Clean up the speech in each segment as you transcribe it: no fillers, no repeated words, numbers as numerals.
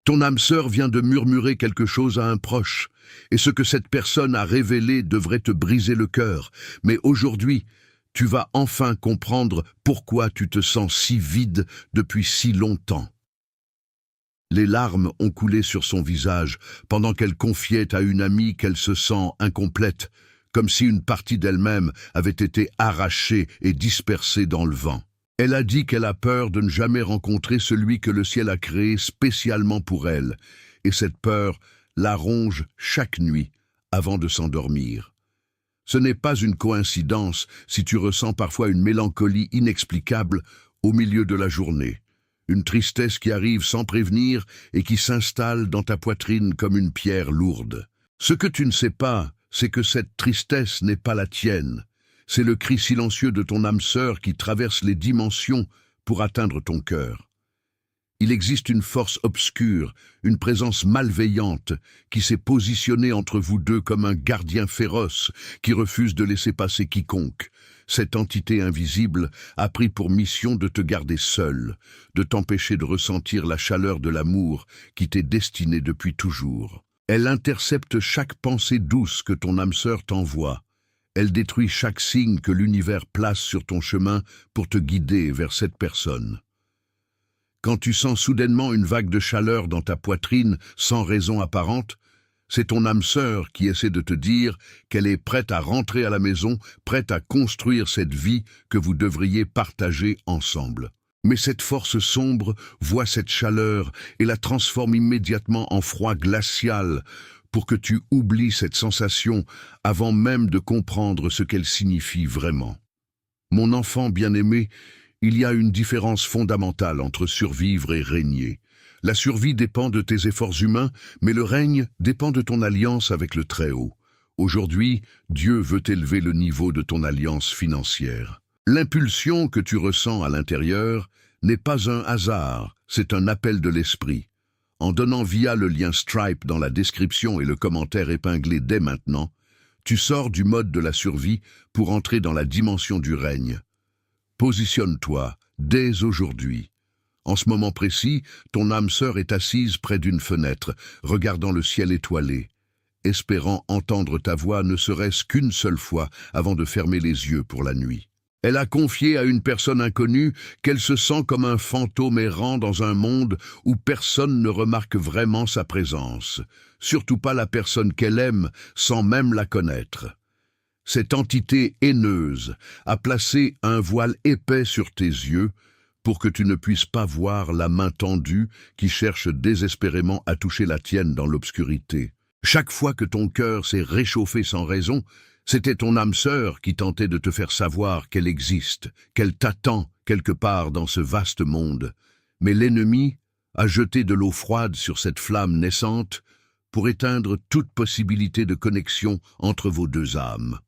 Ton âme sœur vient de murmurer quelque chose à un proche, et ce que cette personne a révélé devrait te briser le cœur. Mais aujourd'hui, tu vas enfin comprendre pourquoi tu te sens si vide depuis si longtemps. Les larmes ont coulé sur son visage pendant qu'elle confiait à une amie qu'elle se sent incomplète, comme si une partie d'elle-même avait été arrachée et dispersée dans le vent. Elle a dit qu'elle a peur de ne jamais rencontrer celui que le ciel a créé spécialement pour elle, et cette peur la ronge chaque nuit avant de s'endormir. Ce n'est pas une coïncidence si tu ressens parfois une mélancolie inexplicable au milieu de la journée, une tristesse qui arrive sans prévenir et qui s'installe dans ta poitrine comme une pierre lourde. Ce que tu ne sais pas, c'est que cette tristesse n'est pas la tienne. C'est le cri silencieux de ton âme sœur qui traverse les dimensions pour atteindre ton cœur. Il existe une force obscure, une présence malveillante qui s'est positionnée entre vous deux comme un gardien féroce qui refuse de laisser passer quiconque. Cette entité invisible a pris pour mission de te garder seul, de t'empêcher de ressentir la chaleur de l'amour qui t'est destiné depuis toujours. Elle intercepte chaque pensée douce que ton âme sœur t'envoie. Elle détruit chaque signe que l'univers place sur ton chemin pour te guider vers cette personne. Quand tu sens soudainement une vague de chaleur dans ta poitrine sans raison apparente, c'est ton âme sœur qui essaie de te dire qu'elle est prête à rentrer à la maison, prête à construire cette vie que vous devriez partager ensemble. Mais cette force sombre voit cette chaleur et la transforme immédiatement en froid glacial pour que tu oublies cette sensation avant même de comprendre ce qu'elle signifie vraiment. Mon enfant bien-aimé, il y a une différence fondamentale entre survivre et régner. La survie dépend de tes efforts humains, mais le règne dépend de ton alliance avec le Très-Haut. Aujourd'hui, Dieu veut élever le niveau de ton alliance financière. L'impulsion que tu ressens à l'intérieur n'est pas un hasard, c'est un appel de l'esprit. En donnant via le lien Stripe dans la description et le commentaire épinglé dès maintenant, tu sors du mode de la survie pour entrer dans la dimension du règne. Positionne-toi dès aujourd'hui. En ce moment précis, ton âme sœur est assise près d'une fenêtre, regardant le ciel étoilé, espérant entendre ta voix ne serait-ce qu'une seule fois avant de fermer les yeux pour la nuit. Elle a confié à une personne inconnue qu'elle se sent comme un fantôme errant dans un monde où personne ne remarque vraiment sa présence, surtout pas la personne qu'elle aime sans même la connaître. Cette entité haineuse a placé un voile épais sur tes yeux pour que tu ne puisses pas voir la main tendue qui cherche désespérément à toucher la tienne dans l'obscurité. Chaque fois que ton cœur s'est réchauffé sans raison, c'était ton âme sœur qui tentait de te faire savoir qu'elle existe, qu'elle t'attend quelque part dans ce vaste monde. Mais l'ennemi a jeté de l'eau froide sur cette flamme naissante pour éteindre toute possibilité de connexion entre vos deux âmes.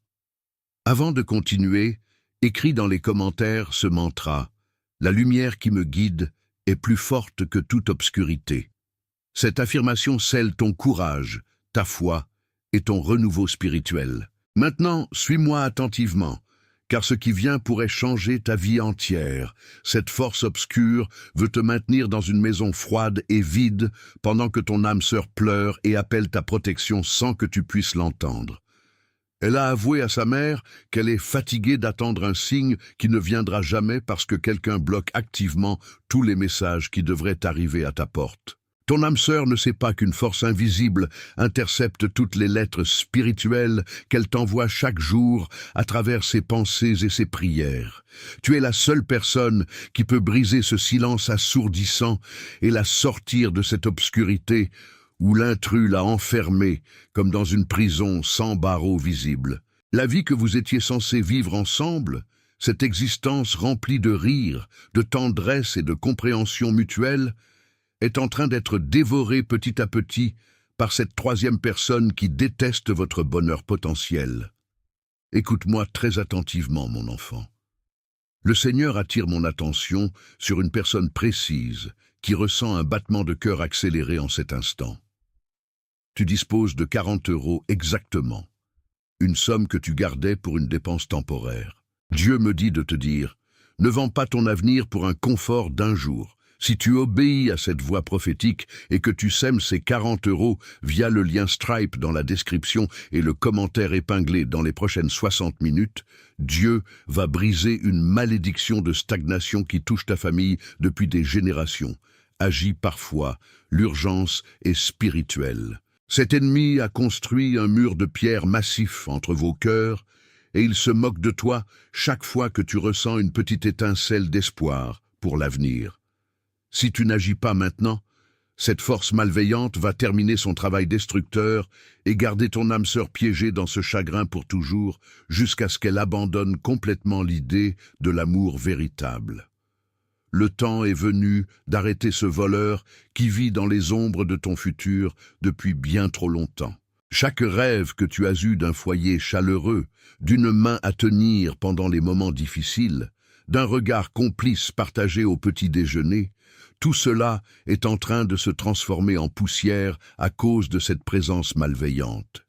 Avant de continuer, écris dans les commentaires ce mantra. La lumière qui me guide est plus forte que toute obscurité. Cette affirmation scelle ton courage, ta foi et ton renouveau spirituel. Maintenant, suis-moi attentivement, car ce qui vient pourrait changer ta vie entière. Cette force obscure veut te maintenir dans une maison froide et vide pendant que ton âme sœur pleure et appelle ta protection sans que tu puisses l'entendre. Elle a avoué à sa mère qu'elle est fatiguée d'attendre un signe qui ne viendra jamais parce que quelqu'un bloque activement tous les messages qui devraient arriver à ta porte. Ton âme sœur ne sait pas qu'une force invisible intercepte toutes les lettres spirituelles qu'elle t'envoie chaque jour à travers ses pensées et ses prières. Tu es la seule personne qui peut briser ce silence assourdissant et la sortir de cette obscurité où l'intrus l'a enfermée comme dans une prison sans barreaux visibles. La vie que vous étiez censés vivre ensemble, cette existence remplie de rire, de tendresse et de compréhension mutuelle, est en train d'être dévorée petit à petit par cette troisième personne qui déteste votre bonheur potentiel. Écoute-moi très attentivement, mon enfant. Le Seigneur attire mon attention sur une personne précise qui ressent un battement de cœur accéléré en cet instant. Tu disposes de 40 € exactement, une somme que tu gardais pour une dépense temporaire. Dieu me dit de te dire, ne vends pas ton avenir pour un confort d'un jour. Si tu obéis à cette voix prophétique et que tu sèmes ces 40 € via le lien Stripe dans la description et le commentaire épinglé dans les prochaines 60 minutes, Dieu va briser une malédiction de stagnation qui touche ta famille depuis des générations. Agis parfois, l'urgence est spirituelle. Cet ennemi a construit un mur de pierre massif entre vos cœurs et il se moque de toi chaque fois que tu ressens une petite étincelle d'espoir pour l'avenir. Si tu n'agis pas maintenant, cette force malveillante va terminer son travail destructeur et garder ton âme sœur piégée dans ce chagrin pour toujours, jusqu'à ce qu'elle abandonne complètement l'idée de l'amour véritable. Le temps est venu d'arrêter ce voleur qui vit dans les ombres de ton futur depuis bien trop longtemps. Chaque rêve que tu as eu d'un foyer chaleureux, d'une main à tenir pendant les moments difficiles, d'un regard complice partagé au petit déjeuner, tout cela est en train de se transformer en poussière à cause de cette présence malveillante.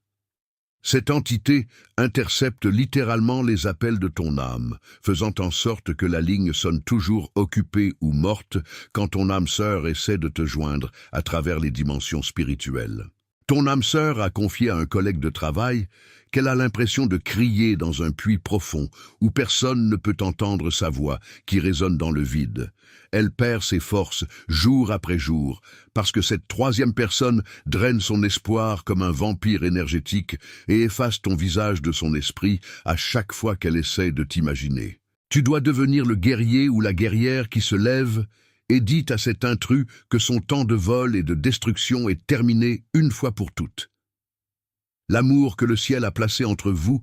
Cette entité intercepte littéralement les appels de ton âme, faisant en sorte que la ligne sonne toujours occupée ou morte quand ton âme sœur essaie de te joindre à travers les dimensions spirituelles. Ton âme sœur a confié à un collègue de travail qu'elle a l'impression de crier dans un puits profond où personne ne peut entendre sa voix qui résonne dans le vide. Elle perd ses forces jour après jour parce que cette troisième personne draine son espoir comme un vampire énergétique et efface ton visage de son esprit à chaque fois qu'elle essaie de t'imaginer. Tu dois devenir le guerrier ou la guerrière qui se lève et dit à cet intrus que son temps de vol et de destruction est terminé une fois pour toutes. L'amour que le ciel a placé entre vous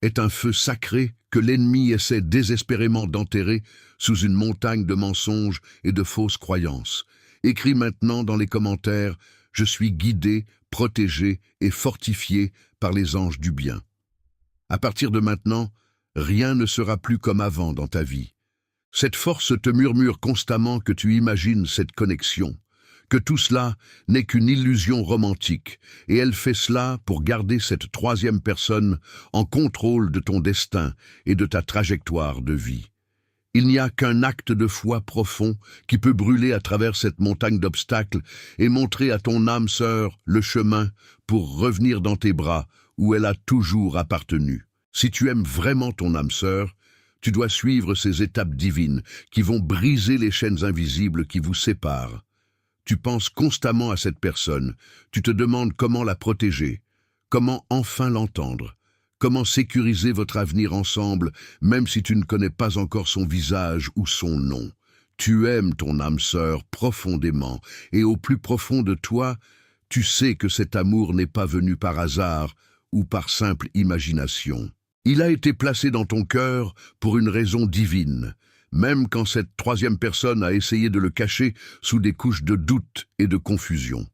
est un feu sacré que l'ennemi essaie désespérément d'enterrer sous une montagne de mensonges et de fausses croyances. Écris maintenant dans les commentaires « Je suis guidé, protégé et fortifié par les anges du bien ». À partir de maintenant, rien ne sera plus comme avant dans ta vie. Cette force te murmure constamment que tu imagines cette connexion, que tout cela n'est qu'une illusion romantique, et elle fait cela pour garder cette troisième personne en contrôle de ton destin et de ta trajectoire de vie. Il n'y a qu'un acte de foi profond qui peut brûler à travers cette montagne d'obstacles et montrer à ton âme sœur le chemin pour revenir dans tes bras où elle a toujours appartenu. Si tu aimes vraiment ton âme sœur, tu dois suivre ces étapes divines qui vont briser les chaînes invisibles qui vous séparent. Tu penses constamment à cette personne, tu te demandes comment la protéger, comment enfin l'entendre, comment sécuriser votre avenir ensemble, même si tu ne connais pas encore son visage ou son nom. Tu aimes ton âme sœur profondément, et au plus profond de toi, tu sais que cet amour n'est pas venu par hasard ou par simple imagination. Il a été placé dans ton cœur pour une raison divine, même quand cette troisième personne a essayé de le cacher sous des couches de doute et de confusion.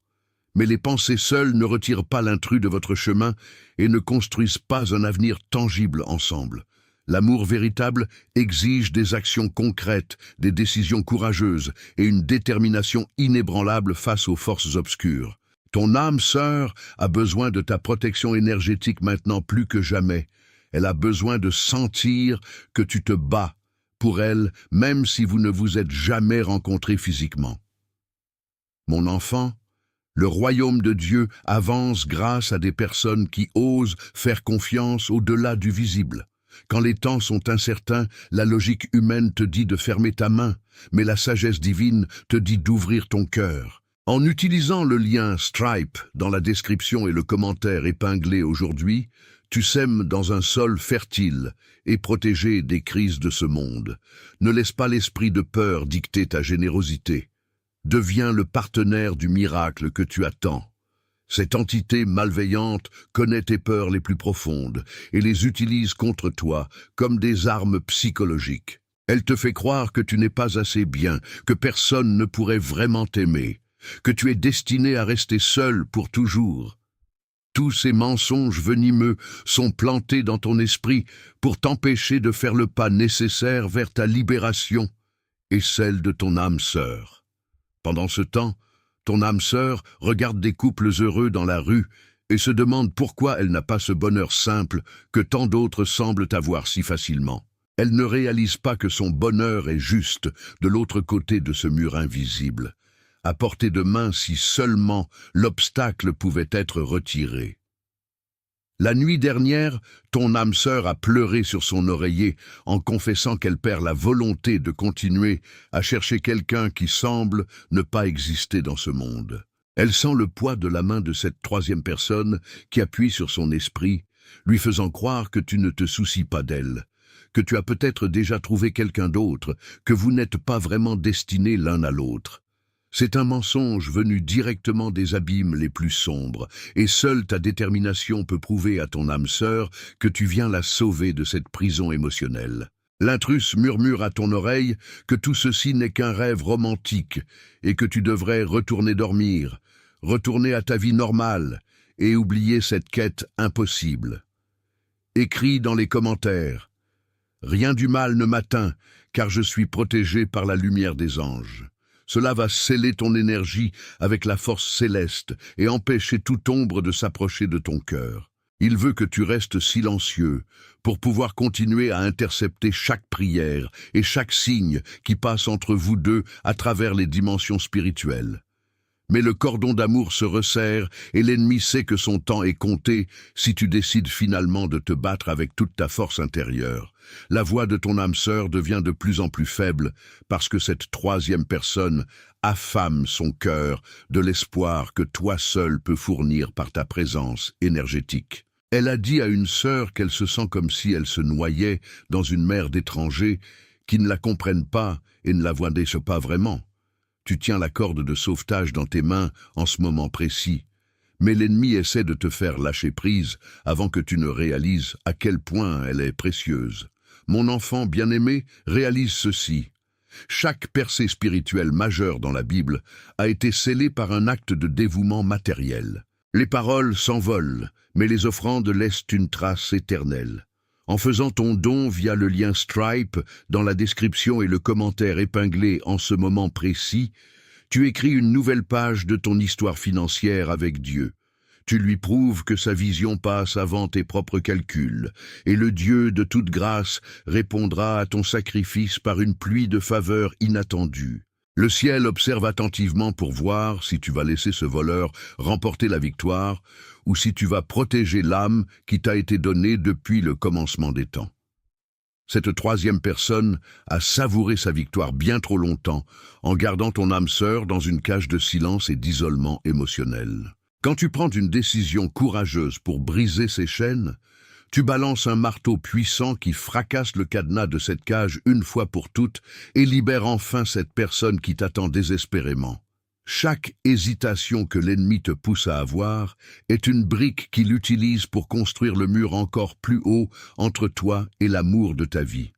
Mais les pensées seules ne retirent pas l'intrus de votre chemin et ne construisent pas un avenir tangible ensemble. L'amour véritable exige des actions concrètes, des décisions courageuses et une détermination inébranlable face aux forces obscures. Ton âme sœur a besoin de ta protection énergétique maintenant plus que jamais. Elle a besoin de sentir que tu te bats pour elle, même si vous ne vous êtes jamais rencontrés physiquement. Mon enfant, le royaume de Dieu avance grâce à des personnes qui osent faire confiance au-delà du visible. Quand les temps sont incertains, la logique humaine te dit de fermer ta main, mais la sagesse divine te dit d'ouvrir ton cœur. En utilisant le lien Stripe dans la description et le commentaire épinglé aujourd'hui, tu sèmes dans un sol fertile et protégé des crises de ce monde. Ne laisse pas l'esprit de peur dicter ta générosité. Deviens le partenaire du miracle que tu attends. Cette entité malveillante connaît tes peurs les plus profondes et les utilise contre toi comme des armes psychologiques. Elle te fait croire que tu n'es pas assez bien, que personne ne pourrait vraiment t'aimer, que tu es destiné à rester seul pour toujours. Tous ces mensonges venimeux sont plantés dans ton esprit pour t'empêcher de faire le pas nécessaire vers ta libération et celle de ton âme sœur. Pendant ce temps, ton âme sœur regarde des couples heureux dans la rue et se demande pourquoi elle n'a pas ce bonheur simple que tant d'autres semblent avoir si facilement. Elle ne réalise pas que son bonheur est juste de l'autre côté de ce mur invisible, à portée de main si seulement l'obstacle pouvait être retiré. La nuit dernière, ton âme sœur a pleuré sur son oreiller en confessant qu'elle perd la volonté de continuer à chercher quelqu'un qui semble ne pas exister dans ce monde. Elle sent le poids de la main de cette troisième personne qui appuie sur son esprit, lui faisant croire que tu ne te soucies pas d'elle, que tu as peut-être déjà trouvé quelqu'un d'autre, que vous n'êtes pas vraiment destinés l'un à l'autre. C'est un mensonge venu directement des abîmes les plus sombres, et seule ta détermination peut prouver à ton âme sœur que tu viens la sauver de cette prison émotionnelle. L'intrus murmure à ton oreille que tout ceci n'est qu'un rêve romantique, et que tu devrais retourner dormir, retourner à ta vie normale, et oublier cette quête impossible. Écris dans les commentaires « Rien du mal ne m'atteint, car je suis protégé par la lumière des anges ». Cela va sceller ton énergie avec la force céleste et empêcher toute ombre de s'approcher de ton cœur. Il veut que tu restes silencieux pour pouvoir continuer à intercepter chaque prière et chaque signe qui passe entre vous deux à travers les dimensions spirituelles. Mais le cordon d'amour se resserre et l'ennemi sait que son temps est compté si tu décides finalement de te battre avec toute ta force intérieure. La voix de ton âme sœur devient de plus en plus faible parce que cette troisième personne affame son cœur de l'espoir que toi seul peux fournir par ta présence énergétique. Elle a dit à une sœur qu'elle se sent comme si elle se noyait dans une mer d'étrangers qui ne la comprennent pas et ne la voient pas vraiment. Tu tiens la corde de sauvetage dans tes mains en ce moment précis, mais l'ennemi essaie de te faire lâcher prise avant que tu ne réalises à quel point elle est précieuse. Mon enfant bien-aimé, réalise ceci. Chaque percée spirituelle majeure dans la Bible a été scellée par un acte de dévouement matériel. Les paroles s'envolent, mais les offrandes laissent une trace éternelle. En faisant ton don via le lien Stripe dans la description et le commentaire épinglé en ce moment précis, tu écris une nouvelle page de ton histoire financière avec Dieu. Tu lui prouves que sa vision passe avant tes propres calculs, et le Dieu de toute grâce répondra à ton sacrifice par une pluie de faveurs inattendue. Le ciel observe attentivement pour voir si tu vas laisser ce voleur remporter la victoire ou si tu vas protéger l'âme qui t'a été donnée depuis le commencement des temps. Cette troisième personne a savouré sa victoire bien trop longtemps en gardant ton âme sœur dans une cage de silence et d'isolement émotionnel. Quand tu prends une décision courageuse pour briser ces chaînes, tu balances un marteau puissant qui fracasse le cadenas de cette cage une fois pour toutes et libère enfin cette personne qui t'attend désespérément. Chaque hésitation que l'ennemi te pousse à avoir est une brique qu'il utilise pour construire le mur encore plus haut entre toi et l'amour de ta vie.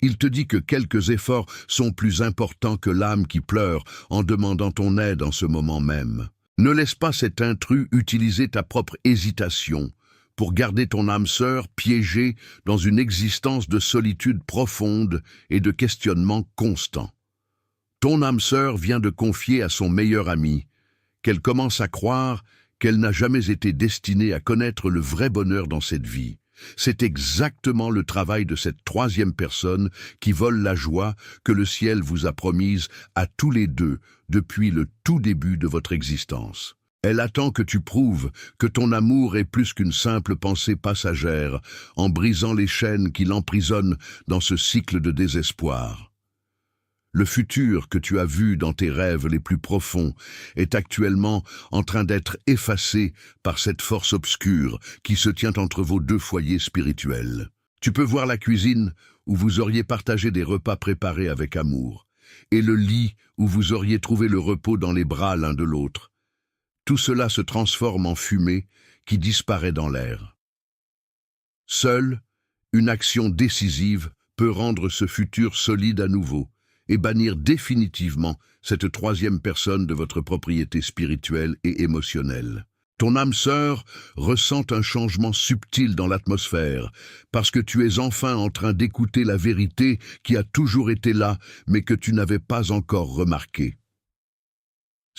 Il te dit que quelques efforts sont plus importants que l'âme qui pleure en demandant ton aide en ce moment même. Ne laisse pas cet intrus utiliser ta propre hésitation pour garder ton âme sœur piégée dans une existence de solitude profonde et de questionnement constant. Ton âme sœur vient de confier à son meilleur ami qu'elle commence à croire qu'elle n'a jamais été destinée à connaître le vrai bonheur dans cette vie. C'est exactement le travail de cette troisième personne qui vole la joie que le ciel vous a promise à tous les deux depuis le tout début de votre existence. Elle attend que tu prouves que ton amour est plus qu'une simple pensée passagère, en brisant les chaînes qui l'emprisonnent dans ce cycle de désespoir. Le futur que tu as vu dans tes rêves les plus profonds est actuellement en train d'être effacé par cette force obscure qui se tient entre vos deux foyers spirituels. Tu peux voir la cuisine où vous auriez partagé des repas préparés avec amour, et le lit où vous auriez trouvé le repos dans les bras l'un de l'autre. Tout cela se transforme en fumée qui disparaît dans l'air. Seule, une action décisive peut rendre ce futur solide à nouveau et bannir définitivement cette troisième personne de votre propriété spirituelle et émotionnelle. Ton âme sœur ressent un changement subtil dans l'atmosphère parce que tu es enfin en train d'écouter la vérité qui a toujours été là mais que tu n'avais pas encore remarquée.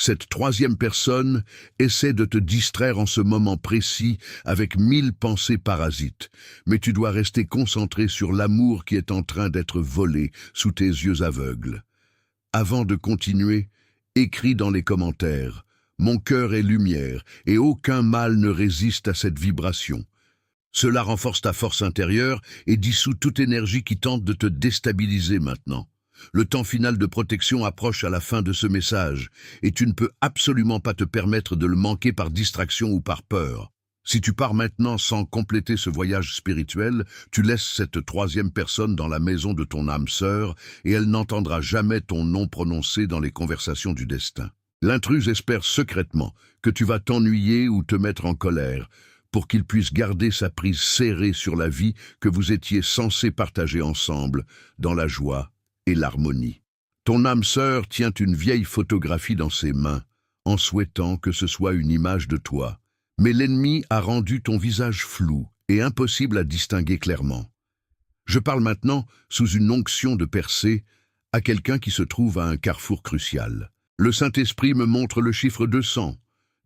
Cette troisième personne essaie de te distraire en ce moment précis avec 1000 pensées parasites, mais tu dois rester concentré sur l'amour qui est en train d'être volé sous tes yeux aveugles. Avant de continuer, écris dans les commentaires « Mon cœur est lumière et aucun mal ne résiste à cette vibration ». Cela renforce ta force intérieure et dissout toute énergie qui tente de te déstabiliser maintenant. Le temps final de protection approche à la fin de ce message, et tu ne peux absolument pas te permettre de le manquer par distraction ou par peur. Si tu pars maintenant sans compléter ce voyage spirituel, tu laisses cette troisième personne dans la maison de ton âme sœur, et elle n'entendra jamais ton nom prononcé dans les conversations du destin. L'intruse espère secrètement que tu vas t'ennuyer ou te mettre en colère, pour qu'il puisse garder sa prise serrée sur la vie que vous étiez censés partager ensemble, dans la joie et l'harmonie. Ton âme sœur tient une vieille photographie dans ses mains, en souhaitant que ce soit une image de toi. Mais l'ennemi a rendu ton visage flou et impossible à distinguer clairement. Je parle maintenant, sous une onction de percée, à quelqu'un qui se trouve à un carrefour crucial. Le Saint-Esprit me montre le chiffre 200.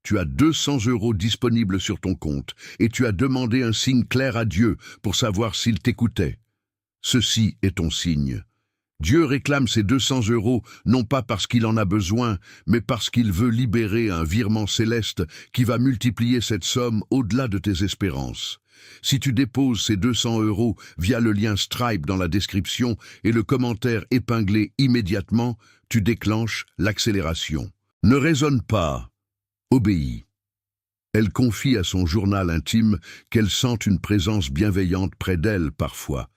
Tu as 200 € disponibles sur ton compte et tu as demandé un signe clair à Dieu pour savoir s'il t'écoutait. Ceci est ton signe. Dieu réclame ces 200 € non pas parce qu'il en a besoin, mais parce qu'il veut libérer un virement céleste qui va multiplier cette somme au-delà de tes espérances. Si tu déposes ces 200 € via le lien Stripe dans la description et le commentaire épinglé immédiatement, tu déclenches l'accélération. Ne raisonne pas, obéis. Elle confie à son journal intime qu'elle sent une présence bienveillante près d'elle parfois,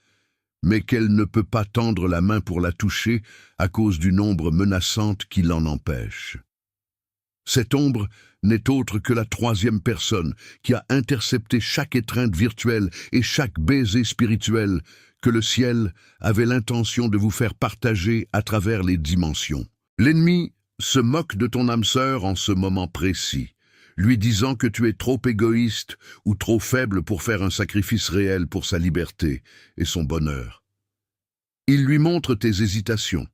mais qu'elle ne peut pas tendre la main pour la toucher à cause d'une ombre menaçante qui l'en empêche. Cette ombre n'est autre que la troisième personne qui a intercepté chaque étreinte virtuelle et chaque baiser spirituel que le ciel avait l'intention de vous faire partager à travers les dimensions. L'ennemi se moque de ton âme sœur en ce moment précis, lui disant que tu es trop égoïste ou trop faible pour faire un sacrifice réel pour sa liberté et son bonheur. Il lui montre tes hésitations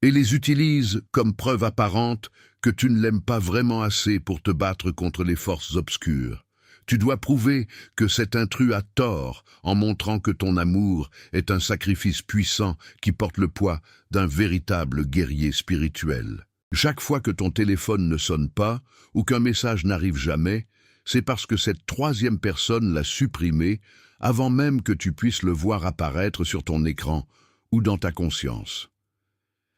et les utilise comme preuve apparente que tu ne l'aimes pas vraiment assez pour te battre contre les forces obscures. Tu dois prouver que cet intrus a tort en montrant que ton amour est un sacrifice puissant qui porte le poids d'un véritable guerrier spirituel. Chaque fois que ton téléphone ne sonne pas ou qu'un message n'arrive jamais, c'est parce que cette troisième personne l'a supprimé avant même que tu puisses le voir apparaître sur ton écran ou dans ta conscience.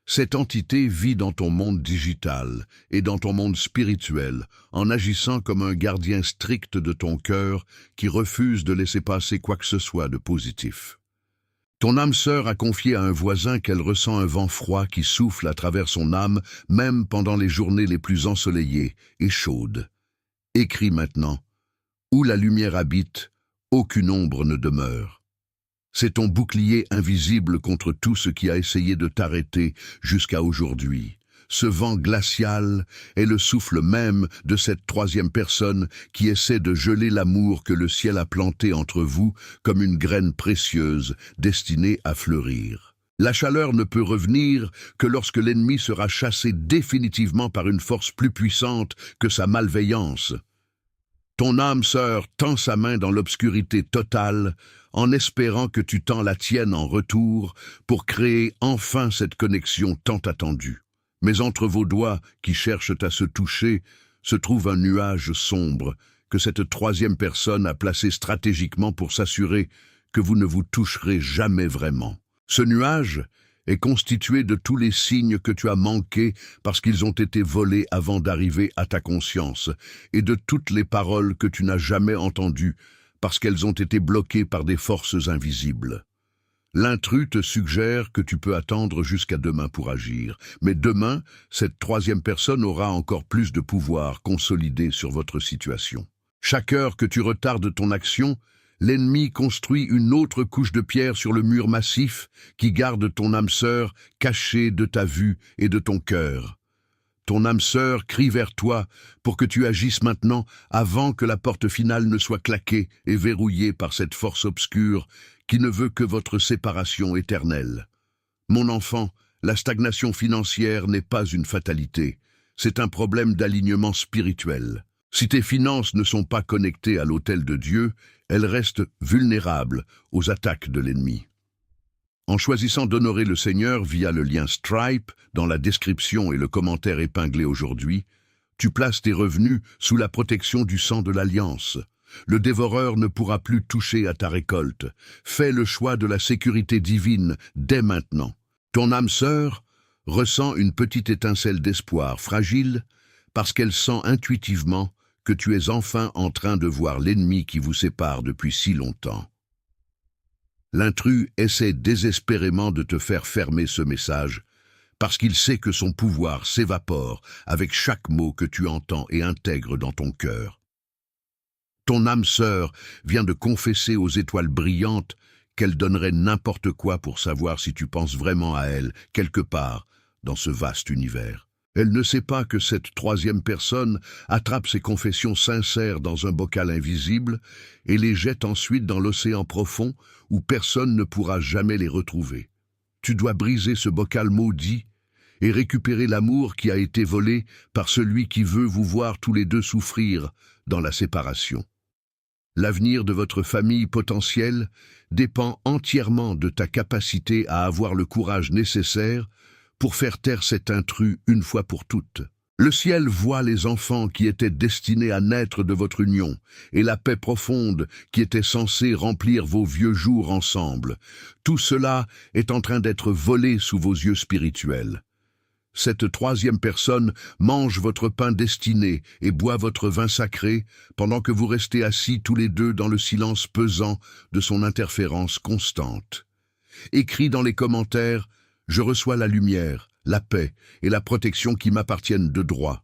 Cette entité vit dans ton monde digital et dans ton monde spirituel en agissant comme un gardien strict de ton cœur qui refuse de laisser passer quoi que ce soit de positif. Ton âme sœur a confié à un voisin qu'elle ressent un vent froid qui souffle à travers son âme, même pendant les journées les plus ensoleillées et chaudes. Écris maintenant, où la lumière habite, aucune ombre ne demeure. C'est ton bouclier invisible contre tout ce qui a essayé de t'arrêter jusqu'à aujourd'hui. Ce vent glacial est le souffle même de cette troisième personne qui essaie de geler l'amour que le ciel a planté entre vous comme une graine précieuse destinée à fleurir. La chaleur ne peut revenir que lorsque l'ennemi sera chassé définitivement par une force plus puissante que sa malveillance. Ton âme sœur tend sa main dans l'obscurité totale en espérant que tu tends la tienne en retour pour créer enfin cette connexion tant attendue. Mais entre vos doigts qui cherchent à se toucher se trouve un nuage sombre que cette troisième personne a placé stratégiquement pour s'assurer que vous ne vous toucherez jamais vraiment. Ce nuage est constitué de tous les signes que tu as manqués parce qu'ils ont été volés avant d'arriver à ta conscience et de toutes les paroles que tu n'as jamais entendues parce qu'elles ont été bloquées par des forces invisibles. L'intrus te suggère que tu peux attendre jusqu'à demain pour agir, mais demain, cette troisième personne aura encore plus de pouvoir consolidé sur votre situation. Chaque heure que tu retardes ton action, l'ennemi construit une autre couche de pierre sur le mur massif qui garde ton âme sœur cachée de ta vue et de ton cœur. Ton âme sœur crie vers toi pour que tu agisses maintenant avant que la porte finale ne soit claquée et verrouillée par cette force obscure qui ne veut que votre séparation éternelle. Mon enfant, la stagnation financière n'est pas une fatalité, c'est un problème d'alignement spirituel. Si tes finances ne sont pas connectées à l'autel de Dieu, elles restent vulnérables aux attaques de l'ennemi. En choisissant d'honorer le Seigneur via le lien Stripe dans la description et le commentaire épinglé aujourd'hui, tu places tes revenus sous la protection du sang de l'Alliance. Le dévoreur ne pourra plus toucher à ta récolte. Fais le choix de la sécurité divine dès maintenant. Ton âme sœur ressent une petite étincelle d'espoir fragile parce qu'elle sent intuitivement que tu es enfin en train de voir l'ennemi qui vous sépare depuis si longtemps. L'intrus essaie désespérément de te faire fermer ce message parce qu'il sait que son pouvoir s'évapore avec chaque mot que tu entends et intègres dans ton cœur. Ton âme sœur vient de confesser aux étoiles brillantes qu'elle donnerait n'importe quoi pour savoir si tu penses vraiment à elle, quelque part dans ce vaste univers. Elle ne sait pas que cette troisième personne attrape ses confessions sincères dans un bocal invisible et les jette ensuite dans l'océan profond où personne ne pourra jamais les retrouver. Tu dois briser ce bocal maudit et récupérer l'amour qui a été volé par celui qui veut vous voir tous les deux souffrir dans la séparation. L'avenir de votre famille potentielle dépend entièrement de ta capacité à avoir le courage nécessaire pour faire taire cet intrus une fois pour toutes. Le ciel voit les enfants qui étaient destinés à naître de votre union et la paix profonde qui était censée remplir vos vieux jours ensemble. Tout cela est en train d'être volé sous vos yeux spirituels. Cette troisième personne mange votre pain destiné et boit votre vin sacré pendant que vous restez assis tous les deux dans le silence pesant de son interférence constante. Écris dans les commentaires « Je reçois la lumière, la paix et la protection qui m'appartiennent de droit ».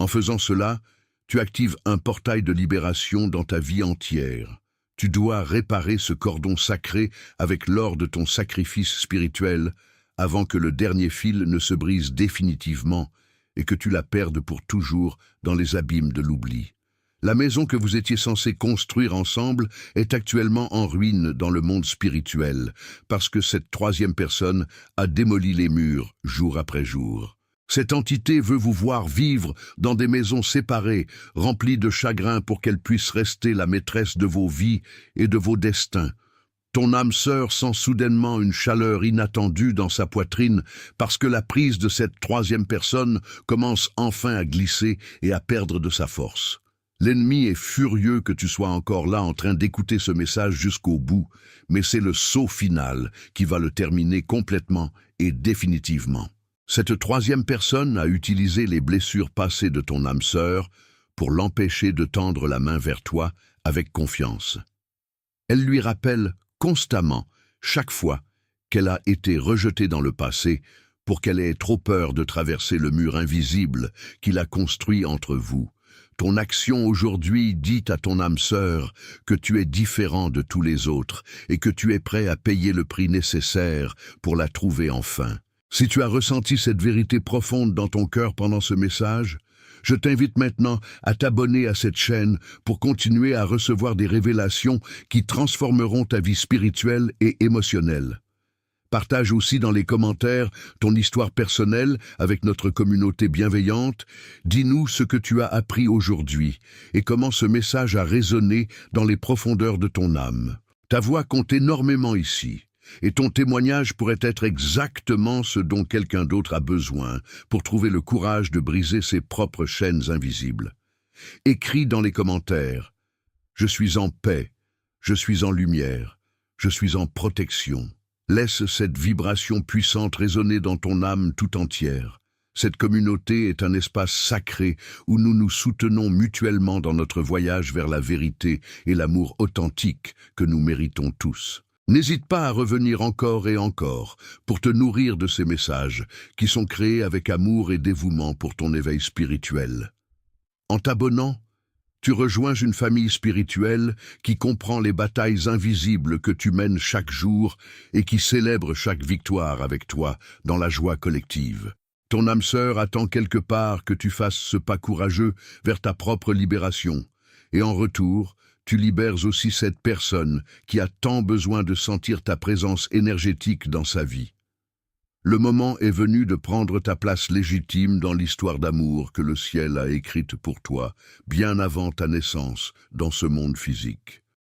En faisant cela, tu actives un portail de libération dans ta vie entière. Tu dois réparer ce cordon sacré avec l'or de ton sacrifice spirituel avant que le dernier fil ne se brise définitivement et que tu la perdes pour toujours dans les abîmes de l'oubli. La maison que vous étiez censés construire ensemble est actuellement en ruine dans le monde spirituel, parce que cette troisième personne a démoli les murs jour après jour. Cette entité veut vous voir vivre dans des maisons séparées, remplies de chagrin pour qu'elle puisse rester la maîtresse de vos vies et de vos destins. Ton âme sœur sent soudainement une chaleur inattendue dans sa poitrine parce que la prise de cette troisième personne commence enfin à glisser et à perdre de sa force. L'ennemi est furieux que tu sois encore là en train d'écouter ce message jusqu'au bout, mais c'est le saut final qui va le terminer complètement et définitivement. Cette troisième personne a utilisé les blessures passées de ton âme sœur pour l'empêcher de tendre la main vers toi avec confiance. Elle lui rappelle constamment, chaque fois, qu'elle a été rejetée dans le passé pour qu'elle ait trop peur de traverser le mur invisible qu'il a construit entre vous. Ton action aujourd'hui dit à ton âme sœur que tu es différent de tous les autres et que tu es prêt à payer le prix nécessaire pour la trouver enfin. Si tu as ressenti cette vérité profonde dans ton cœur pendant ce message, je t'invite maintenant à t'abonner à cette chaîne pour continuer à recevoir des révélations qui transformeront ta vie spirituelle et émotionnelle. Partage aussi dans les commentaires ton histoire personnelle avec notre communauté bienveillante. Dis-nous ce que tu as appris aujourd'hui et comment ce message a résonné dans les profondeurs de ton âme. Ta voix compte énormément ici. Et ton témoignage pourrait être exactement ce dont quelqu'un d'autre a besoin pour trouver le courage de briser ses propres chaînes invisibles. Écris dans les commentaires « Je suis en paix, je suis en lumière, je suis en protection ». Laisse cette vibration puissante résonner dans ton âme tout entière. Cette communauté est un espace sacré où nous nous soutenons mutuellement dans notre voyage vers la vérité et l'amour authentique que nous méritons tous. N'hésite pas à revenir encore et encore pour te nourrir de ces messages qui sont créés avec amour et dévouement pour ton éveil spirituel. En t'abonnant, tu rejoins une famille spirituelle qui comprend les batailles invisibles que tu mènes chaque jour et qui célèbre chaque victoire avec toi dans la joie collective. Ton âme sœur attend quelque part que tu fasses ce pas courageux vers ta propre libération. Et en retour, tu libères aussi cette personne qui a tant besoin de sentir ta présence énergétique dans sa vie. Le moment est venu de prendre ta place légitime dans l'histoire d'amour que le ciel a écrite pour toi, bien avant ta naissance, dans ce monde physique.